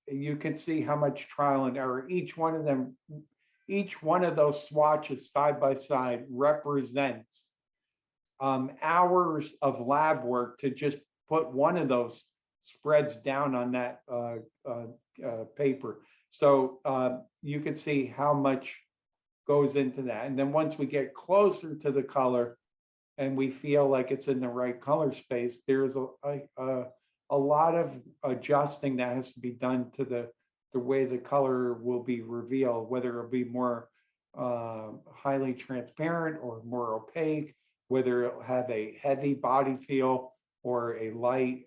you can see how much trial and error. Each one of those swatches side by side represents hours of lab work to just put one of those spreads down on that paper. So you can see how much goes into that. And then once we get closer to the color and we feel like it's in the right color space, there's a lot of adjusting that has to be done to the way the color will be revealed, whether it'll be more highly transparent or more opaque, whether it'll have a heavy body feel or a light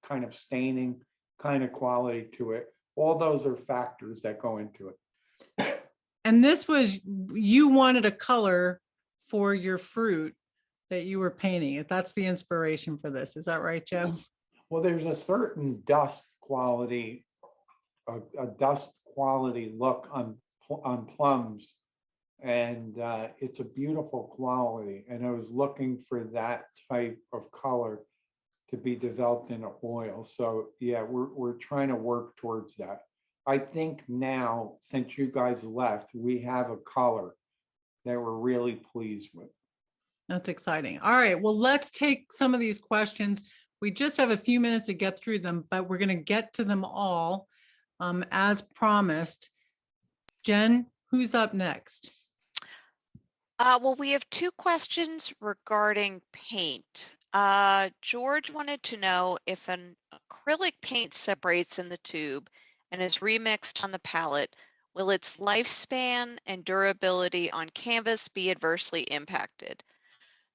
kind of staining kind of quality to it. All those are factors that go into it. And this was, you wanted a color for your fruit that you were painting. That's the inspiration for this. Is that right, Joe? Well, there's a certain dust quality, a dust quality look on plums. And it's a beautiful quality. And I was looking for that type of color to be developed in an oil. So yeah, we're trying to work towards that. I think now, since you guys left, we have a color that we're really pleased with. That's exciting. All right, well, let's take some of these questions. We just have a few minutes to get through them, but we're going to get to them all as promised. Jen, who's up next? Well, we have two questions regarding paint. George wanted to know if an acrylic paint separates in the tube and is remixed on the palette, will its lifespan and durability on canvas be adversely impacted?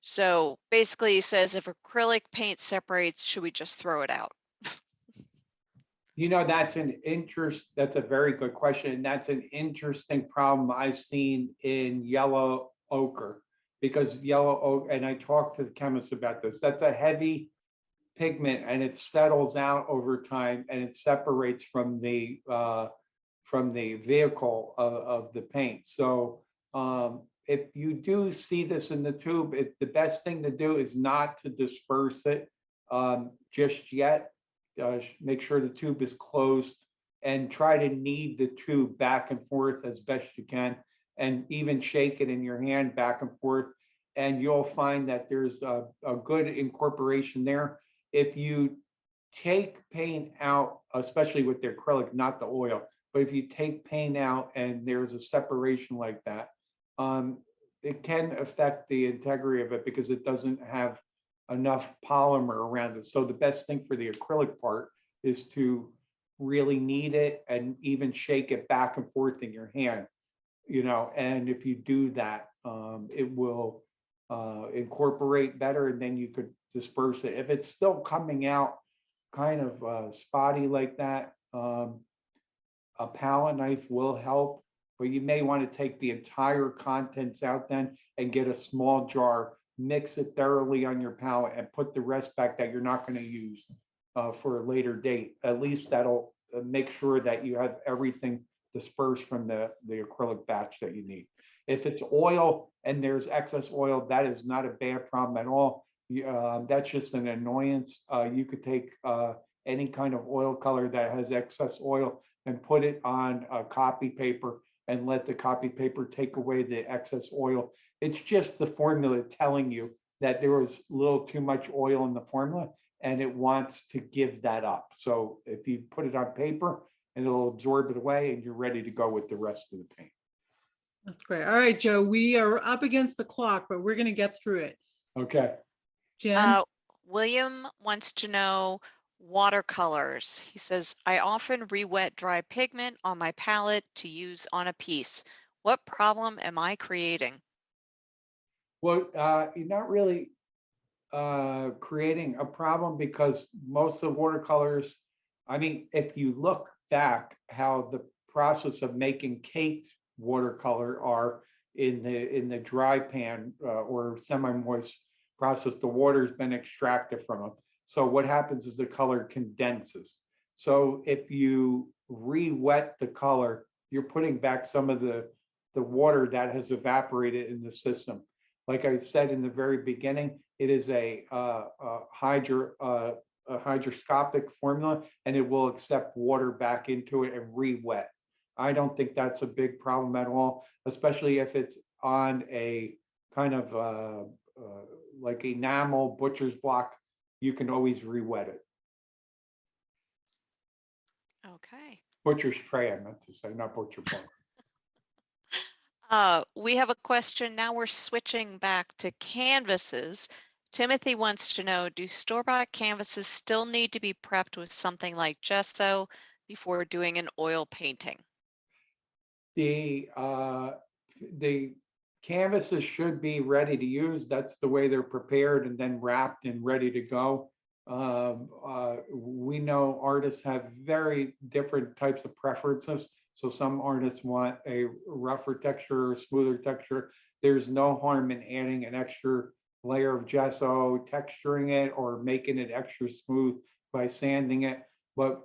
So basically he says if acrylic paint separates, should we just throw it out? You know, that's a very good question. And that's an interesting problem I've seen in yellow ochre, because yellow ochre, and I talked to the chemists about this, that's a heavy pigment and it settles out over time and it separates from the vehicle of the paint. So if you do see this in the tube, the best thing to do is not to disperse it just yet. Make sure the tube is closed and try to knead the tube back and forth as best you can, and even shake it in your hand back and forth. And you'll find that there's a good incorporation there. If you take paint out, especially with the acrylic, not the oil, but if you take paint out and there's a separation like that, it can affect the integrity of it because it doesn't have enough polymer around it. So the best thing for the acrylic part is to really knead it and even shake it back and forth in your hand, you know, and if you do that, it will incorporate better, and then you could disperse it. If it's still coming out kind of spotty like that, a palette knife will help, but you may want to take the entire contents out then and get a small jar, mix it thoroughly on your palette and put the rest back that you're not going to use for a later date. At least that'll make sure that you have everything dispersed from the acrylic batch that you need. If it's oil and there's excess oil, that is not a bad problem at all. That's just an annoyance. You could take any kind of oil color that has excess oil and put it on a copy paper and let the copy paper take away the excess oil. It's just the formula telling you that there was a little too much oil in the formula and it wants to give that up. So if you put it on paper, and it'll absorb it away and you're ready to go with the rest of the paint. That's great. All right, Joe, we are up against the clock, but we're going to get through it. Okay. Jen? William wants to know watercolors. He says, I often re-wet dry pigment on my palette to use on a piece. What problem am I creating? Well, you're not really creating a problem, because most of the watercolors, I mean, if you look back how the process of making caked watercolor are in the dry pan or semi-moist process, the water's been extracted from them. So what happens is the color condenses. So if you re-wet the color, you're putting back some of the water that has evaporated in the system. Like I said in the very beginning, it is a hydroscopic formula, and it will accept water back into it and re-wet. I don't think that's a big problem at all, especially if it's on a kind of like enamel butcher's block. You can always re-wet it. Okay. Butcher's tray, I meant to say, not butcher block. We have a question. Now we're switching back to canvases. Timothy wants to know, do store-bought canvases still need to be prepped with something like gesso before doing an oil painting? The canvases should be ready to use. That's the way they're prepared and then wrapped and ready to go. We know artists have very different types of preferences. So some artists want a rougher texture or smoother texture. There's no harm in adding an extra layer of gesso, texturing it, or making it extra smooth by sanding it. But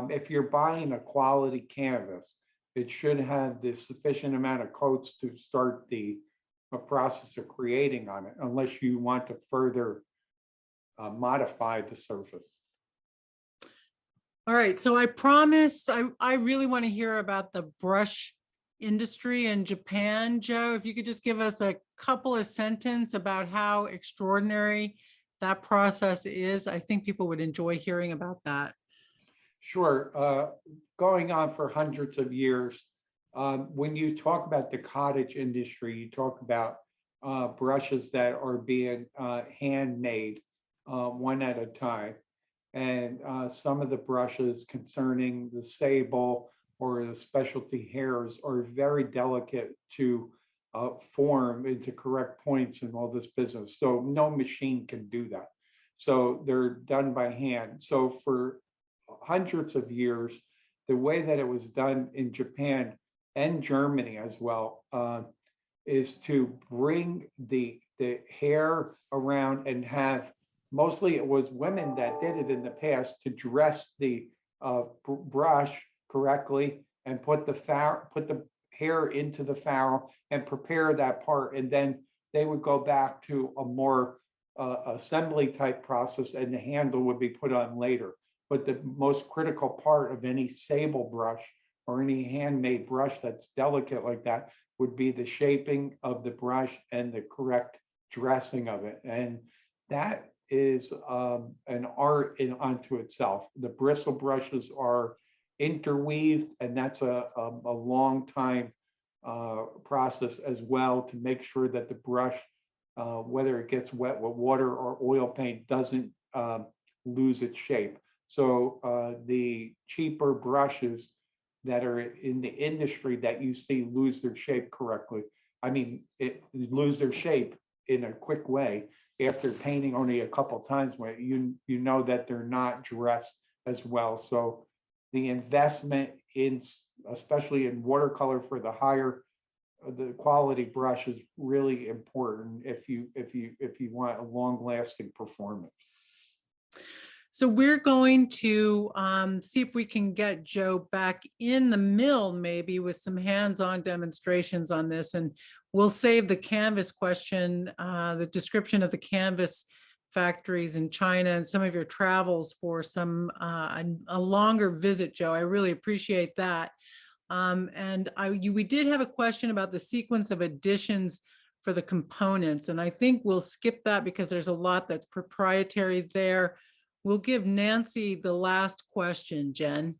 if you're buying a quality canvas, it should have the sufficient amount of coats to start the process of creating on it, unless you want to further modify the surface. All right, so I promise I really want to hear about the brush industry in Japan. Joe, if you could just give us a couple of sentences about how extraordinary that process is, I think people would enjoy hearing about that. Sure. Going on for hundreds of years. When you talk about the cottage industry, you talk about brushes that are being handmade one at a time. And some of the brushes concerning the sable or the specialty hairs are very delicate to form into correct points in all this business. So no machine can do that. So they're done by hand. So for hundreds of years, the way that it was done in Japan and Germany as well is to bring the hair around and have, mostly it was women that did it in the past, to dress the brush correctly and put the hair into the farrow and prepare that part, and then they would go back to a more assembly type process, and the handle would be put on later. But the most critical part of any sable brush or any handmade brush that's delicate like that would be the shaping of the brush and the correct dressing of it. And that is an art in unto itself. The bristle brushes are interweaved, and that's a long time process as well, to make sure that the brush, whether it gets wet with water or oil paint, doesn't lose its shape. So the cheaper brushes that are in the industry that you see lose their shape correctly, I mean, lose their shape in a quick way after painting only a couple times, where you know that they're not dressed as well. So the investment in, especially in watercolor, for the higher the quality brush is really important if you want a long-lasting performance. So we're going to see if we can get Joe back in the mill, maybe with some hands-on demonstrations on this. And we'll save the canvas question, the description of the canvas factories in China and some of your travels, for some a longer visit, Joe. I really appreciate that. And we did have a question about the sequence of additions for the components. And I think we'll skip that because there's a lot that's proprietary there. We'll give Nancy the last question, Jen.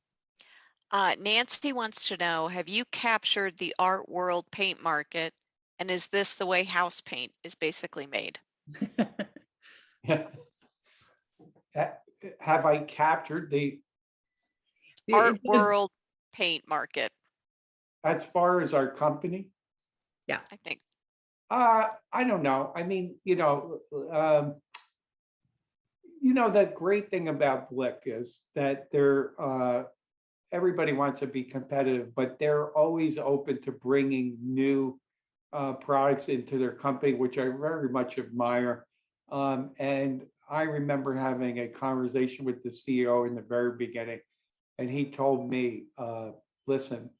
Nancy wants to know, have you captured the art world paint market? And is this the way house paint is basically made? Have I captured the art world paint market? As far as our company? Yeah, I think. I don't know. I mean, the great thing about Blick is that everybody wants to be competitive, but they're always open to bringing new products into their company, which I very much admire. And I remember having a conversation with the CEO in the very beginning, and he told me, listen,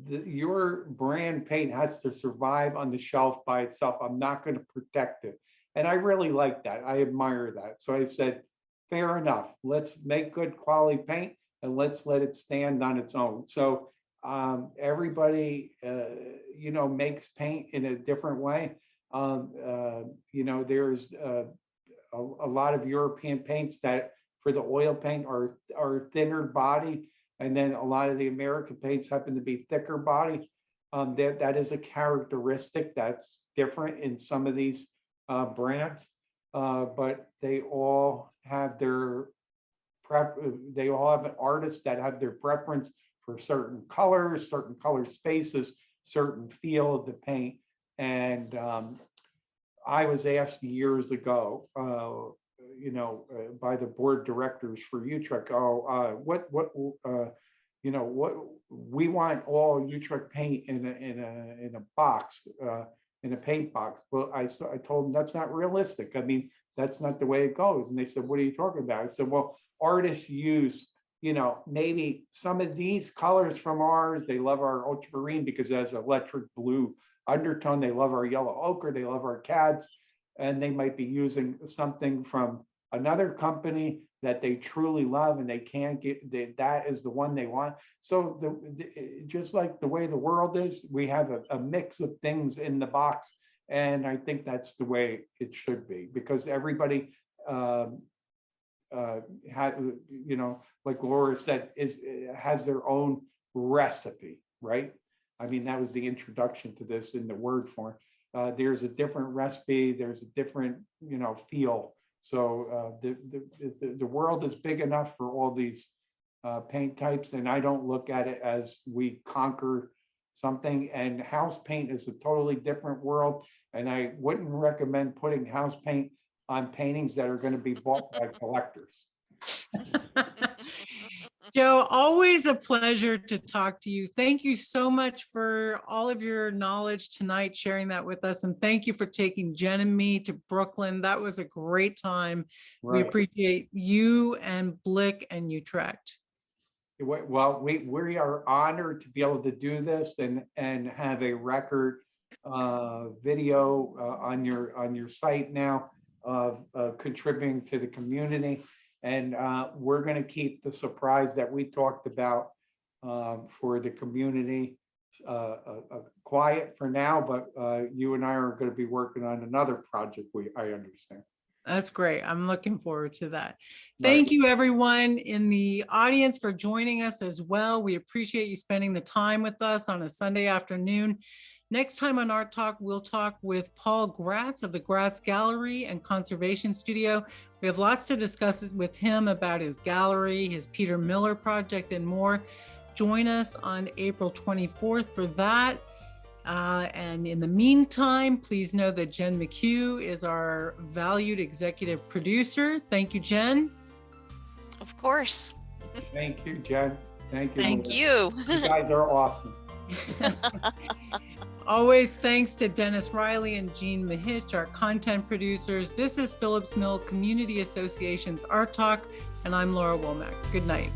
your brand paint has to survive on the shelf by itself. I'm not going to protect it. And I really like that. I admire that. So I said, fair enough. Let's make good quality paint and let's let it stand on its own. So everybody, makes paint in a different way. There's a lot of European paints that for the oil paint are thinner body. And then a lot of the American paints happen to be thicker body. That is a characteristic that's different in some of these brands, but they all have they all have artists that have their preference for certain colors, certain color spaces, certain feel of the paint. And I was asked years ago, by the board directors for Utrecht, what we want all Utrecht paint in a box, in a paint box. Well, I told them that's not realistic. I mean, that's not the way it goes. And they said, what are you talking about? I said, well, artists use you know, maybe some of these colors from ours, they love our ultramarine because it has electric blue undertone. They love our yellow ochre, they love our cads, and they might be using something from another company that they truly love and they can't get, that is the one they want. So just like the way the world is, we have a mix of things in the box. And I think that's the way it should be, because everybody had, you know, like Laura said, has their own recipe, right? I mean, that was the introduction to this in the word form. There's a different recipe, there's a different, you know, feel. So the world is big enough for all these paint types, and I don't look at it as we conquer something. And house paint is a totally different world, and I wouldn't recommend putting house paint on paintings that are going to be bought by collectors. Joe, always a pleasure to talk to you. Thank you so much for all of your knowledge tonight, sharing that with us. And thank you for taking Jen and me to Brooklyn. That was a great time. We Right. appreciate you and Blick and Utrecht. Well, we are honored to be able to do this and have a record video on your site now of contributing to the community. And we're going to keep the surprise that we talked about for the community quiet for now, but you and I are going to be working on another project, I understand. That's great. I'm looking forward to that. Right. Thank you, everyone in the audience, for joining us as well. We appreciate you spending the time with us on a Sunday afternoon. Next time on Art Talk, we'll talk with Paul Gratz of the Gratz Gallery and Conservation Studio. We have lots to discuss with him about his gallery, his Peter Miller project, and more. Join us on April 24th for that. And in the meantime, please know that Jen McHugh is our valued executive producer. Thank you, Jen. Of course. Thank you, Jen. Thank you. Thank Laura. you. You guys are awesome. Always thanks to Dennis Riley and Jean Mahich, our content producers. This is Phillips Mill Community Association's Art Talk, and I'm Laura Womack. Good night.